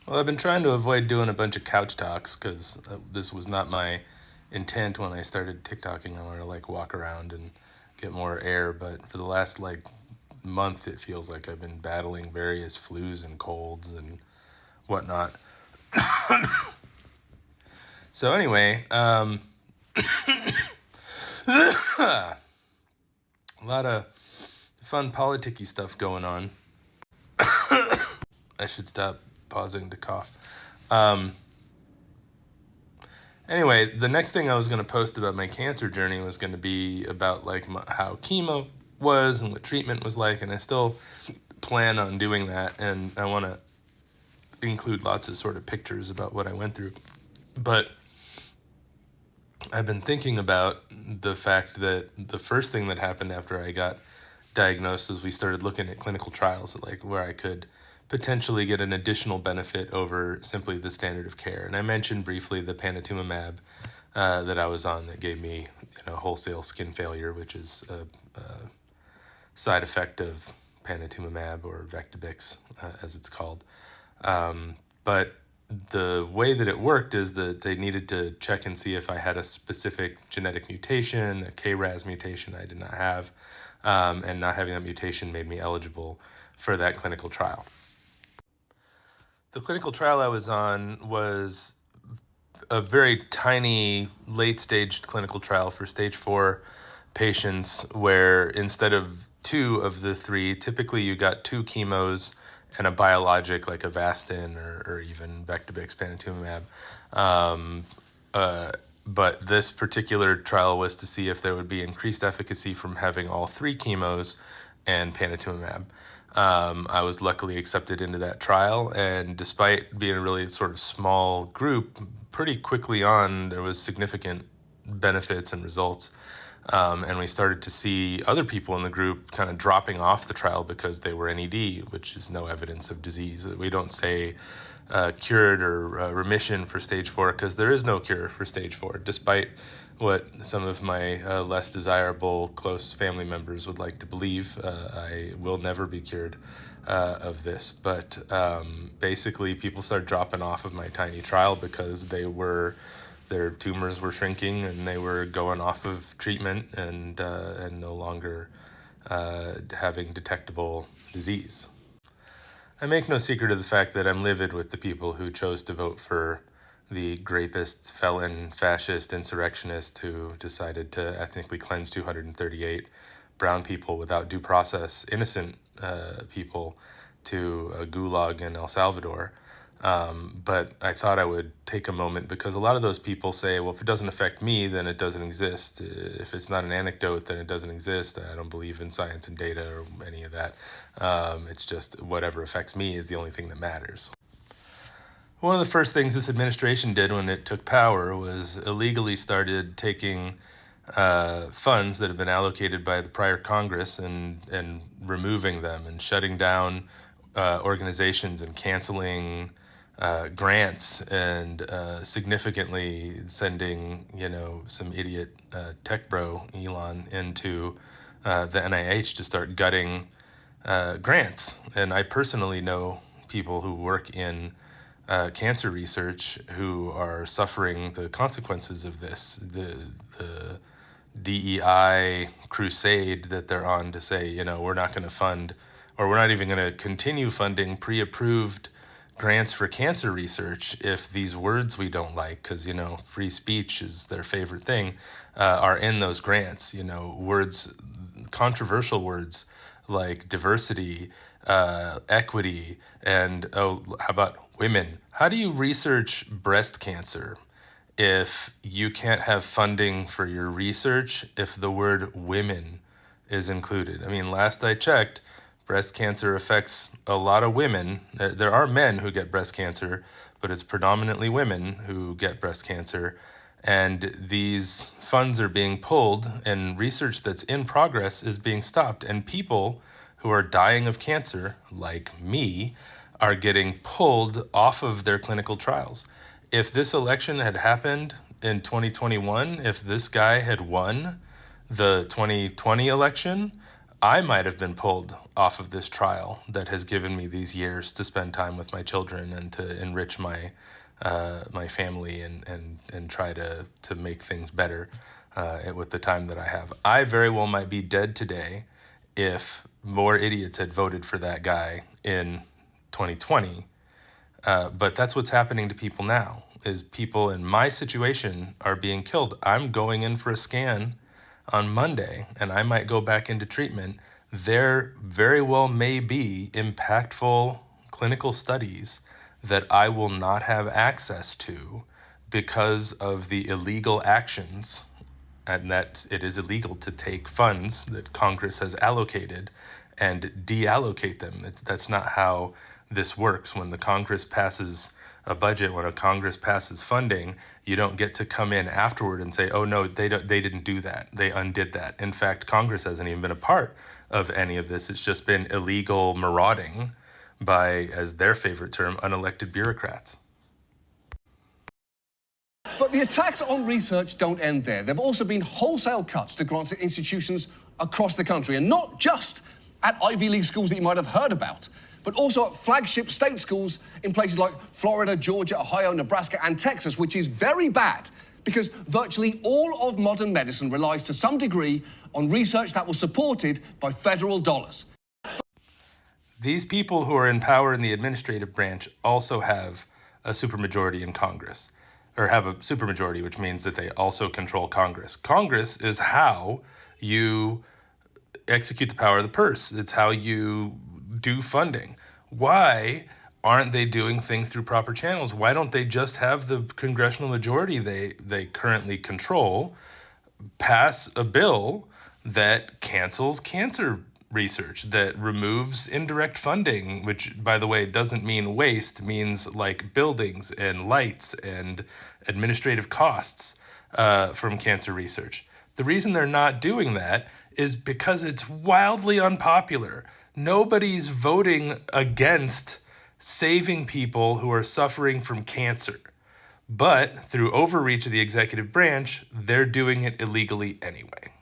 Well, I've been trying to avoid doing a bunch of couch talks because this was not my intent when I started TikToking. I wanted to like walk around and get more air, but for the last like month, it feels like I've been battling various flus and colds and whatnot. So anyway, a lot of fun politicky stuff going on. I should stop pausing to cough. Um, Anyway, the next thing I was going to post about my cancer journey was going to be about like how chemo was and what treatment was like, and I still plan on doing that, and I want to include lots of sort of pictures about what I went through. But I've been thinking about the fact that the first thing that happened after I got diagnosed is we started looking at clinical trials, like where I could potentially get an additional benefit over simply the standard of care. And I mentioned briefly the panitumumab that I was on that gave me, wholesale skin failure, which is a side effect of panitumumab or Vectibix, as it's called. But the way that it worked is that they needed to check and see if I had a specific genetic mutation, a KRAS mutation I did not have, and not having that mutation made me eligible for that clinical trial. The clinical trial I was on was a very tiny late-stage clinical trial for stage 4 patients where instead of 2 of the 3, typically you got 2 chemos and a biologic like Avastin or even Vectibix panitumumab. But this particular trial was to see if there would be increased efficacy from having all 3 chemos and panitumumab. I was luckily accepted into that trial, and despite being a really sort of small group, pretty quickly on there was significant benefits and results. And we started to see other people in the group kind of dropping off the trial because they were NED, which is no evidence of disease. We don't say cured or remission for stage 4 because there is no cure for stage 4, despite what some of my less desirable close family members would like to believe. I will never be cured of this. But basically, people started dropping off of my tiny trial because their tumors were shrinking and they were going off of treatment and no longer having detectable disease. I make no secret of the fact that I'm livid with the people who chose to vote for the grapist, felon, fascist, insurrectionist who decided to ethnically cleanse 238 brown people without due process, innocent people, to a gulag in El Salvador. But I thought I would take a moment because a lot of those people say, well, if it doesn't affect me, then it doesn't exist. If it's not an anecdote, then it doesn't exist. I don't believe in science and data or any of that. It's just whatever affects me is the only thing that matters. One of the first things this administration did when it took power was illegally started taking funds that have been allocated by the prior Congress and removing them and shutting down organizations and canceling grants and significantly sending, some idiot tech bro Elon into the NIH to start gutting grants. And I personally know people who work in cancer research who are suffering the consequences of this. The DEI crusade that they're on to say, we're not going to fund, or we're not even going to continue funding pre-approved grants for cancer research if these words we don't like, because, free speech is their favorite thing, are in those grants. Words, controversial words like diversity, equity, and, how about women? How do you research breast cancer if you can't have funding for your research if the word women is included? I mean, last I checked, breast cancer affects a lot of women. There are men who get breast cancer, but it's predominantly women who get breast cancer. And these funds are being pulled, and research that's in progress is being stopped. And people who are dying of cancer, like me, are getting pulled off of their clinical trials. If this election had happened in 2021, if this guy had won the 2020 election, I might have been pulled off of this trial that has given me these years to spend time with my children and to enrich my family and try to make things better with the time that I have. I very well might be dead today if more idiots had voted for that guy in 2020. But that's what's happening to people now, is people in my situation are being killed. I'm going in for a scan on Monday, and I might go back into treatment. There very well may be impactful clinical studies that I will not have access to because of the illegal actions, and that it is illegal to take funds that Congress has allocated and deallocate them. That's not how this works. When the Congress passes a budget, when a Congress passes funding, you don't get to come in afterward and say, oh no, they didn't do that. They undid that. In fact, Congress hasn't even been a part of any of this. It's just been illegal marauding by, as their favorite term, unelected bureaucrats. But the attacks on research don't end there. There have also been wholesale cuts to grants at institutions across the country, and not just at Ivy League schools that you might have heard about, but also at flagship state schools in places like Florida, Georgia, Ohio, Nebraska, and Texas, which is very bad because virtually all of modern medicine relies to some degree on research that was supported by federal dollars. These people who are in power in the administrative branch also have a supermajority in Congress, or have a supermajority, which means that they also control Congress. Congress is how you execute the power of the purse. It's how you do funding. Why aren't they doing things through proper channels? Why don't they just have the congressional majority they currently control pass a bill that cancels cancer research, that removes indirect funding, which, by the way, doesn't mean waste, means like buildings and lights and administrative costs from cancer research. The reason they're not doing that is because it's wildly unpopular. Nobody's voting against saving people who are suffering from cancer. But through overreach of the executive branch, they're doing it illegally anyway.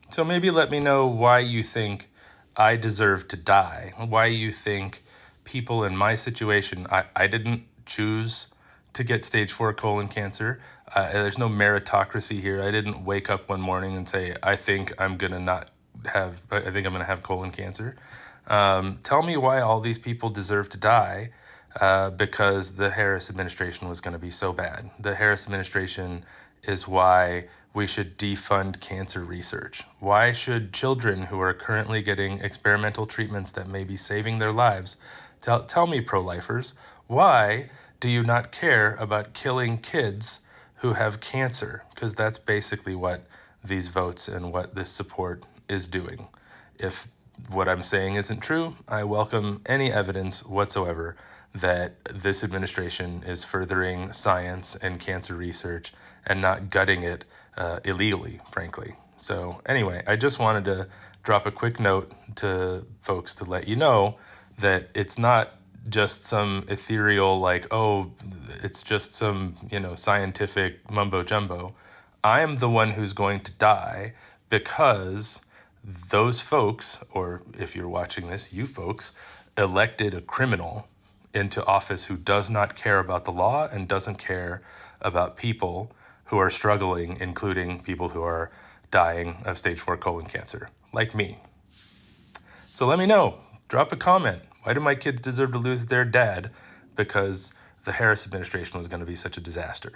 So maybe let me know why you think I deserve to die, why you think people in my situation, I didn't choose to get stage 4 colon cancer. There's no meritocracy here. I didn't wake up one morning and say, I think I'm going to have colon cancer. Tell me why all these people deserve to die because the Harris administration was going to be so bad. The Harris administration is why we should defund cancer research. Why should children who are currently getting experimental treatments that may be saving their lives, tell me, pro-lifers, why do you not care about killing kids who have cancer? Because that's basically what these votes and what this support is doing. If what I'm saying isn't true, I welcome any evidence whatsoever that this administration is furthering science and cancer research and not gutting it illegally, frankly. So anyway, I just wanted to drop a quick note to folks to let you know that it's not just some ethereal, like, oh, it's just some, scientific mumbo jumbo. I am the one who's going to die because those folks, or if you're watching this, you folks, elected a criminal into office who does not care about the law and doesn't care about people who are struggling, including people who are dying of stage 4 colon cancer, like me. So let me know. Drop a comment. Why do my kids deserve to lose their dad? Because the Harris administration was going to be such a disaster.